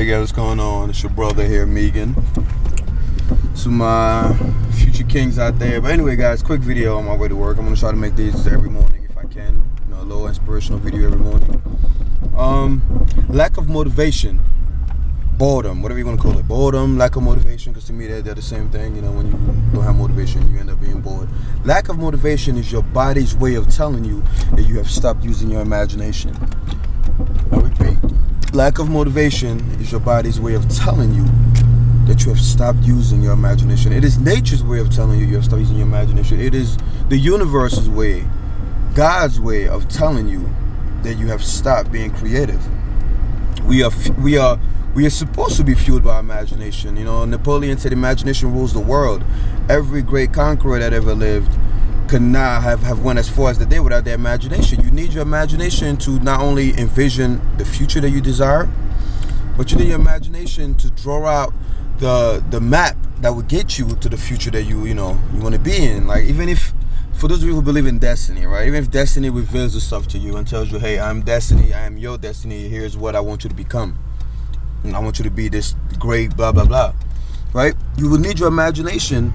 Hey guys, what's going on? It's your brother here, Megan. To my future kings out there. But anyway, guys, quick video on my way to work. I'm gonna try to make these every morning if I can. You know, a little inspirational video every morning. Lack of motivation, boredom, whatever you want to call it. Boredom, lack of motivation, because to me they're the same thing. You know, when you don't have motivation, you end up being bored. Lack of motivation is your body's way of telling you that you have stopped using your imagination. I repeat. Lack of motivation is your body's way of telling you that you have stopped using your imagination. It is nature's way of telling you you have stopped using your imagination. It is the universe's way, God's way of telling you that you have stopped being creative. We are supposed to be fueled by imagination. You know, Napoleon said imagination rules the world. Every great conqueror that ever lived could not have went as far as they did without their imagination. You need your imagination to not only envision the future that you desire, but you need your imagination to draw out the map that would get you to the future that you want to be in. Like, even if, for those of you who believe in destiny, right? Even if destiny reveals itself to you and tells you, hey, I'm destiny, I am your destiny, here's what I want you to become. And I want you to be this great blah blah blah, right? You will need your imagination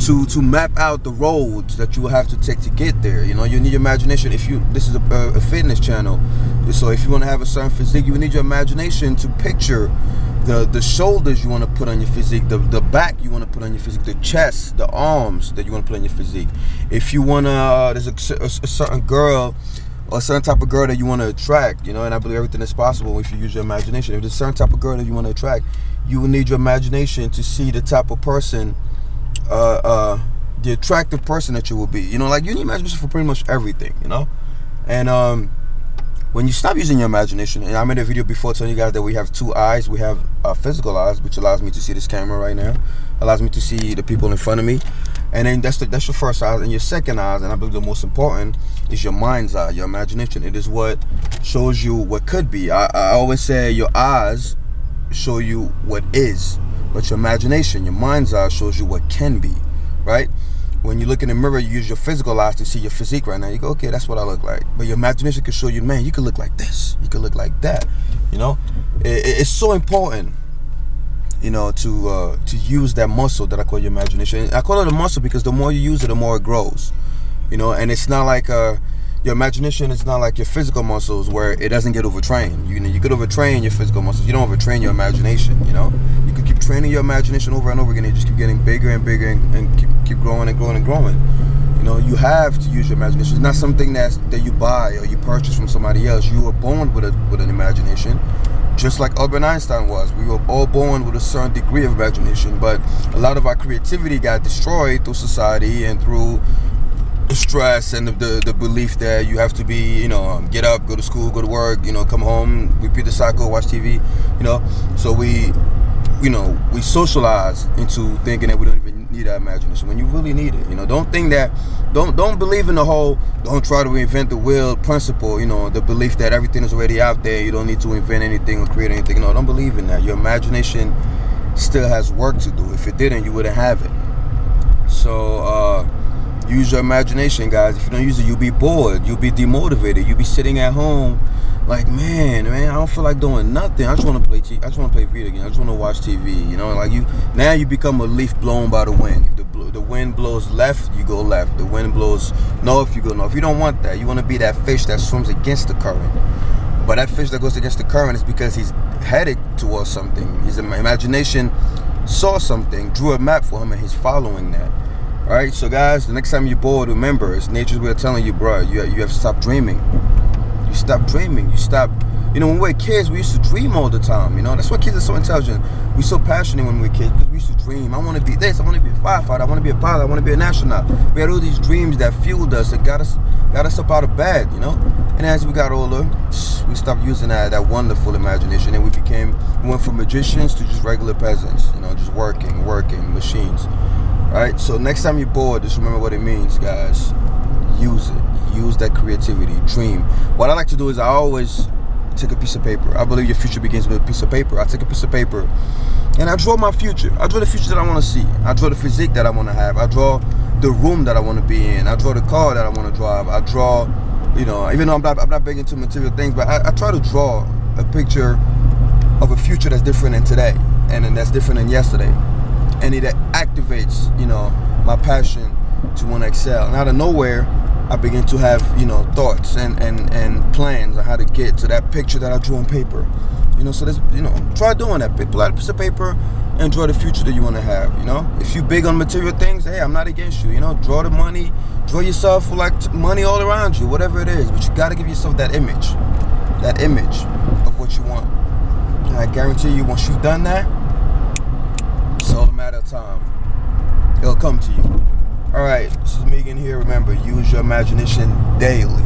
to map out the roads that you will have to take to get there. You know, you need your imagination. This is a fitness channel, so if you want to have a certain physique, you need your imagination to picture the shoulders you want to put on your physique, the back you want to put on your physique, the chest, the arms that you want to put on your physique. If you want to, there's a certain girl or a certain type of girl that you want to attract, you know, and I believe everything is possible if you use your imagination. If there's a certain type of girl that you want to attract, you will need your imagination to see the type of person, the attractive person that you will be. You know, like, you need imagination for pretty much everything, you know. And when you stop using your imagination, and I made a video before telling you guys that we have two eyes. We have physical eyes, which allows me to see this camera right now, allows me to see the people in front of me, and then that's your first eye. And your second eye, and I believe the most important, is your mind's eye, your imagination. It is what shows you what could be. I always say your eyes show you what is, but your imagination, your mind's eye, shows you what can be, right? When you look in the mirror, you use your physical eyes to see your physique right now. You go, okay, that's what I look like. But your imagination can show you, man, you could look like this, you could look like that. You know, it's so important, you know, to use that muscle that I call your imagination. And I call it a muscle because the more you use it, the more it grows. You know, and it's not like your imagination is not like your physical muscles where it doesn't get overtrained. You could overtrain your physical muscles. You don't overtrain your imagination. You know, you could keep training your imagination over and over again. You just keep getting bigger and bigger and keep growing and growing and growing. You know, you have to use your imagination. It's not something that you buy or you purchase from somebody else. You were born with an imagination, just like Albert Einstein was. We were all born with a certain degree of imagination, but a lot of our creativity got destroyed through society and through the stress and the belief that you have to be, you know, get up, go to school, go to work, you know, come home, repeat the cycle, watch TV, you know. So we socialize into thinking that we don't even need our imagination when you really need it. You know, don't believe in the whole don't try to reinvent the wheel principle. You know, the belief that everything is already out there, you don't need to invent anything or create anything. No, don't believe in that. Your imagination still has work to do. If it didn't, you wouldn't have it. So use your imagination, guys. If you don't use it, you'll be bored, you'll be demotivated, you'll be sitting at home like, man, I don't feel like doing nothing. I just want to play TV. I just want to play video games. I just want to watch TV. You know, like now you become a leaf blown by the wind. If the wind blows left, you go left. The wind blows north, you go north. You don't want that. You want to be that fish that swims against the current. But that fish that goes against the current is because he's headed towards something. His imagination saw something, drew a map for him, and he's following that. All right, so guys, the next time you're bored, remember, it's nature's way of telling you, bro, you have to stop dreaming. You stop dreaming. You stop. You know, when we were kids, we used to dream all the time. You know, that's why kids are so intelligent. We're so passionate when we were kids because we used to dream. I want to be this. I want to be a firefighter. I want to be a pilot. I want to be an astronaut. We had all these dreams that fueled us, that got us up out of bed. You know, and as we got older, we stopped using that wonderful imagination, and we went from magicians to just regular peasants. You know, just working machines. Alright, so next time you're bored, just remember what it means, guys. Use it. Use that creativity. Dream. What I like to do is I always take a piece of paper. I believe your future begins with a piece of paper. I take a piece of paper and I draw my future. I draw the future that I want to see. I draw the physique that I want to have. I draw the room that I want to be in. I draw the car that I want to drive. I draw, you know, even though I'm not big into material things, but I try to draw a picture of a future that's different than today, and then that's different than yesterday, and it activates, you know, my passion to want to excel. And out of nowhere, I begin to have, you know, thoughts and plans on how to get to that picture that I drew on paper. You know, so there's, you know, try doing that. Pull out a piece of paper and draw the future that you want to have. You know, if you big on material things, hey, I'm not against you. You know, draw the money, draw yourself like money all around you, whatever it is. But you got to give yourself that image of what you want. And I guarantee you, once you've done that, it's all a matter of time. It'll come to you. All right, this is Megan here. Remember, use your imagination daily.